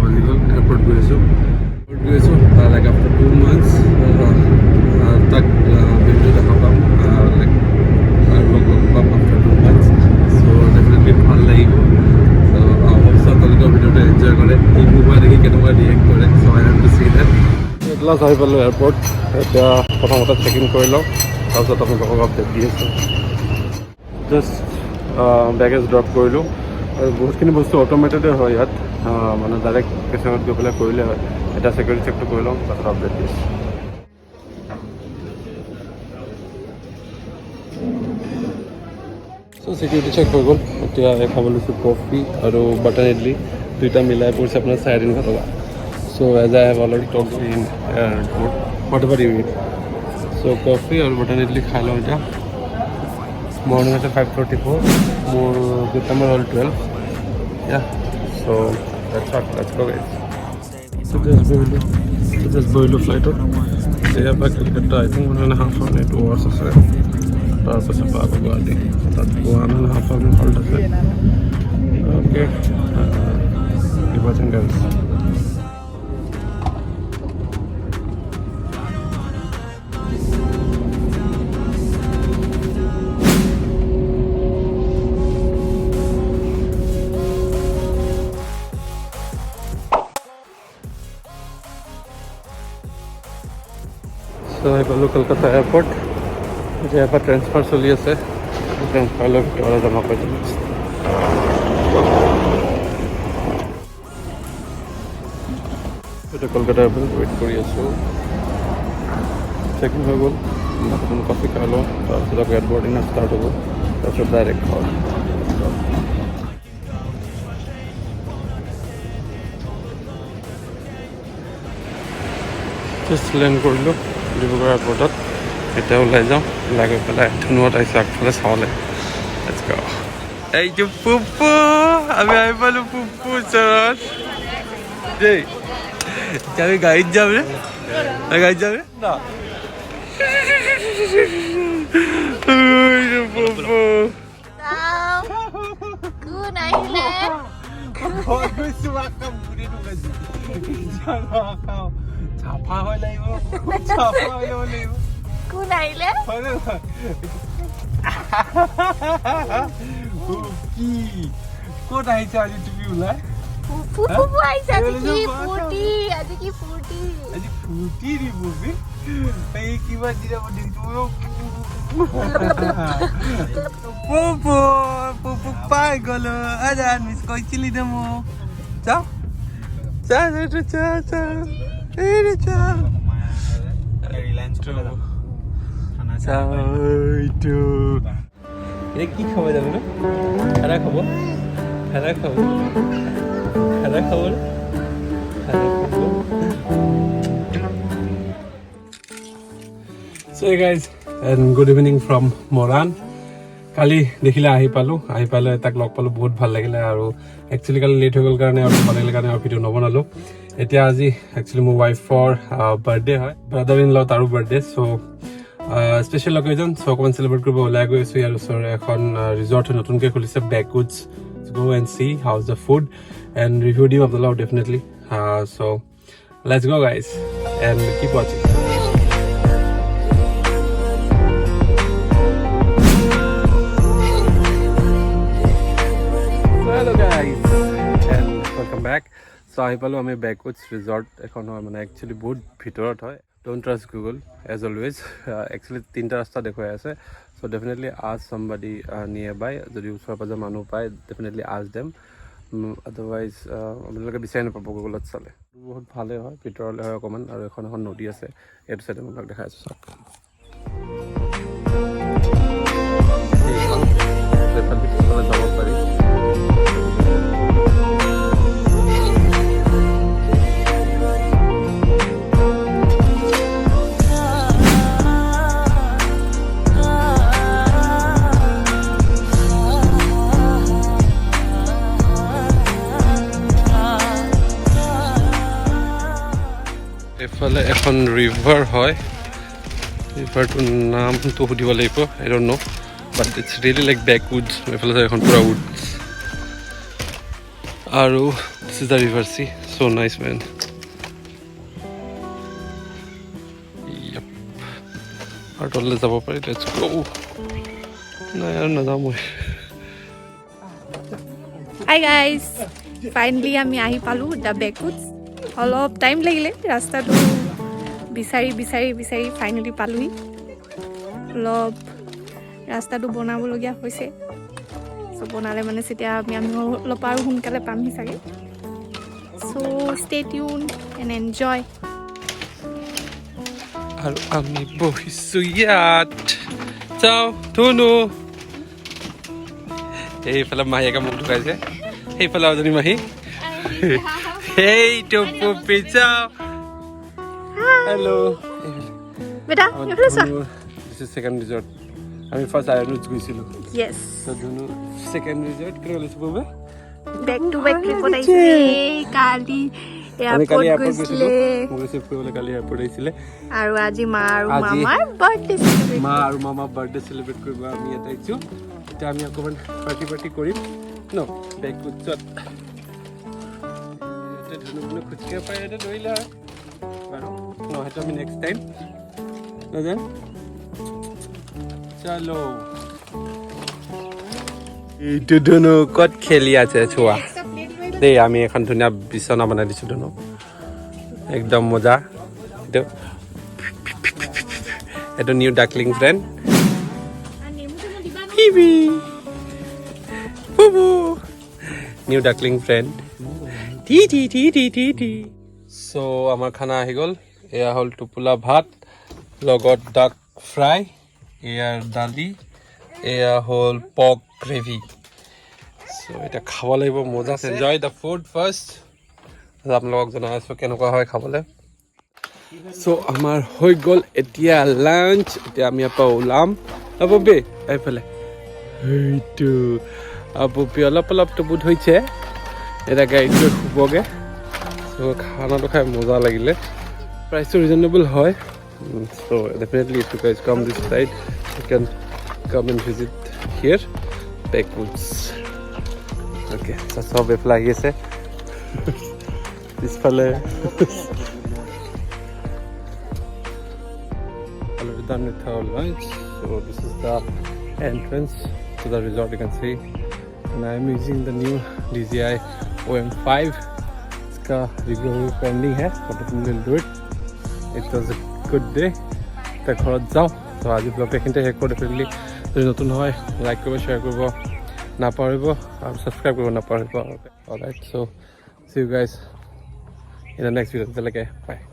বাজি গ'ল এয়াৰপৰ্ট গৈ আছোঁ লাইক আফটাৰ 2 months তাক বেবিটো দেখা পাম লাইক আৰু লগ পাম আফটাৰ 2 months চ' ডেফিনেটলি ভাল লাগিব চ' অৱশ্যে তেওঁলোকে ভিডিঅ'টো এনজয় কৰে এই মোবাইল দেখি কেনেকুৱা ৰিয়েক্ট কৰে so' I have to see that at last আহি পালোঁ এয়াৰপৰ্ট এতিয়া প্ৰথমতে চেক ইন কৰি লওঁ তাৰপিছত আপোনালোকক আপডেট দি আছোঁ জাষ্ট বেগেজ ড্ৰপ কৰিলোঁ আৰু বহুতখিনি বস্তু অট'মেটেডে হয় ইয়াত মানে ডাইৰেক্ট পেচেণ্টত গৈ পেলাই কৰিলে হয় এটা চিকিউৰিটি চেকটো কৰি লওঁ তাৰপিছত আপডেট দি আছোঁ চ' চিকিউৰিটি চেক হৈ গ'ল এতিয়া খাব লৈছোঁ কফি আৰু বাটাৰ ইডলি দুইটা মিলাই পৰিছে আপোনাৰ 950 টকা so' as I have already talk in airport whatever you eat so' coffee আৰু বাটাৰ ইডলি খাই লওঁ এতিয়া মৰ্নিং আছে 5:34 মোৰ গেট নাম্বাৰ হ'ল 12 yeah so let's go guys so just বহিলোঁ ফ্লাইটত এয়া পৰা Kolkata I think 1.5 hour 2 hours আছে তাৰপাছত আকৌ গুৱাহাটী তাত 1.5 hour হল্ট আছে okay keep watching guys So I go to Kolkata airport. There are transfer চলি আছে ট্ৰেন্সফাৰ লৈ ভিতৰলৈ জমা কৰি দিম এতিয়া কলকাতা এয়াৰপৰ্ট ৱেইট কৰি আছোঁ চেকিং হৈ গ'ল নতুন কফি খাই লওঁ তাৰপিছত আকৌ এয়াৰপৰ্ট ইন ষ্টাৰ্ট হ'ব তাৰপিছত ডাইৰেক্ট ঘৰ জাষ্ট লেণ্ড কৰিলোঁ ডিব্ৰুগড় এয়াৰপৰ্টত এতিয়া ওলাই যাওঁ ওলাই গৈ পেলাই ধুনুৱাত আহিছোঁ আগফালে চাবলৈ লেটছ গো এইটো পুপু আমি আহি পালোঁ পুপু ওচৰত দেই আমি গাড়ীত যাম ৰে গাড়ীত যাম ৰে না পুপু কোন আহিলে চাফা হৈ লাগিব চাফা হৈ ল'ব লাগিব কোন আহিলে কি ক'ত আহিছে আজি তুমি ওলাই ফুফু আহিছে আজি কি ফূৰ্তি নি বুবি এই কিবা দিনা পুপু পাই গ'লো আজা মিছ কৰিছিলি দে মোক চা কি খাব যাবি ন খানা খাব So hey guys and good evening from Moran কালি দেখিলে আহি পালোঁ তাক লগ পালোঁ বহুত ভাল লাগিলে আৰু একচুৱেলি কালি লেট হৈ গ'ল কাৰণে আৰু ভাল লাগিলে কাৰণে ভিডিঅ' নবনালোঁ এতিয়া আজি একচুৱেলি মোৰ ৱাইফৰ বাৰ্থডে হয় ব্ৰাদাৰ ইন ল তাৰো বাৰ্থডে চ' স্পেচিয়েল অকেজন চ' অকণমান চেলিব্ৰেট কৰিব ওলাই গৈ আছোঁ ইয়াৰ ওচৰৰে এখন ৰিজৰ্ট নতুনকৈ খুলিছে বেকউডছ go and see how's the food and review দিম আপোনালোকক definitely so let's go guys and keep watching hello guys and welcome back so আহি পালোঁ আমি Backwoods Resort এখন হয় মানে একচুৱেলি বহুত ভিতৰত হয় don't trust Google as always actually তিনিটা ৰাস্তা দেখুৱাই আছে so definitely ask somebody nearby যদি ওচৰে পাজৰে মানুহ পায় definitely ask them otherwise আপোনালোকে বিচাৰি নাপাব গুগলত চালে বহুত ভালেই হয় ভিতৰলৈ হয় অকণমান আৰু এখন নদী আছে এইটো চাইডে আপোনাক দেখাই আছোঁ চাওক যাব পাৰি এফালে এখন ৰিভাৰ হয় ৰিভাৰটোৰ নামটো সুধিব লাগিব I don't know' but it's really like backwoods এফালে এখন পুৰা উডছ আৰু this is the river see So nice, man. Yep. Our total is about it. Let's go. No, no, no. Hi guys. Finally আমি আহি পালো দা বেকউডছ অলপ time লাগিলে ৰাস্তাটো বিচাৰি ফাইনেলি পালোহি অলপ ৰাস্তাটো বনাবলগীয়া হৈছে সো বনালে মানে তেতিয়া আমি অলপ আৰু সোনকালে পামহি চাগে so stay tune and enjoy আৰু আমি বহিছো ইয়াত চাও ধুনু এইফালে মাহীয়েকে মোক ঢুকাইছে সেইফালে এজনী মাহী সেইটো পুপি চাও হেল্ল' বেটা এইফালে চা দিছ ইজ সেকেন্ড ৰিজৰ্ট আমি ফাৰ্ষ্ট আইৰুজ গৈছিলোঁ ইয়েছ তো ধুনু সেকেন্ড ৰিজৰ্ট কেনে লৈছে পুপি বেক টু বেক ট্ৰিপত আহিছে কালি এয়াৰপৰ্ট গৈছিলে মোক ৰিচিভ কৰিবলৈ কালি এয়াৰপৰ্ট আহিছিলে আৰু আজি মা আৰু মামাৰ বাৰ্থডে সেলিব্ৰেট মা আৰু মামাৰ বাৰ্থডে সেলিব্ৰেট কৰিব আমি ইয়াত আহিছোঁ এতিয়া আমি অকণমান পাৰ্টি কৰিম ন বেকউডছত এতিয়া ধুনু খুচকে পাই এতিয়া ধৰিলে হয় বাৰু নহয়তো আমি নেক্সট টাইম নাযাম চলো এইটো ধুনু ক'ত খেলি আছে চোৱা দেই আমি এখন ধুনীয়া বিচনা বনাই দিছোঁ ধুনু একদম মজা এইটো new duckling friend new duckling friend so' আমাৰ খানা আহি গ'ল এয়া হ'ল টোপোলা ভাত লগত ডাক ফ্ৰাই এয়াৰ দালি এয়া হ'ল পৰ্ক গ্ৰেভি চ' এতিয়া খাব লাগিব মজা এনজয় দ্য ফুড ফাৰ্ষ্ট আপোনালোকক জনাই আছোঁ কেনেকুৱা হয় খাবলৈ চ' আমাৰ হৈ গ'ল এতিয়া লাঞ্চ এতিয়া আমি ইয়াৰ পৰা ওলাম ববি এইফালে সেইটো ববি অলপ টোপোত হৈছে এতিয়া গাড়ীটো শুবগৈ চ' খানাটো খাই মজা লাগিলে প্ৰাইচটো ৰিজনেবল হয় চ' ডেফিনেটলি ইফ ইউ গাইজ কাম দিছ চাইড ইউ কেন কাম এণ্ড ভিজিট হিয়াৰ বেকউডছ অ'কে চব এইফালে আহি আছে পিছফালে already done with our lunch so this is the entrance to the resort you can see and I am using the new DJI OM5 इसका review pending है but I will do it it was a good day तक ঘৰত যাওঁ তো আজি ব্লগটো এইখিনিতে শেষ কৰোঁ ডেফিনেটলি যদি নতুন হয় লাইক কৰিব শ্বেয়াৰ কৰিব নাপাহৰিব আৰু ছাবস্ক্ৰাইব কৰিব নাপাহৰিব alright so see you guys in the next video. Bye.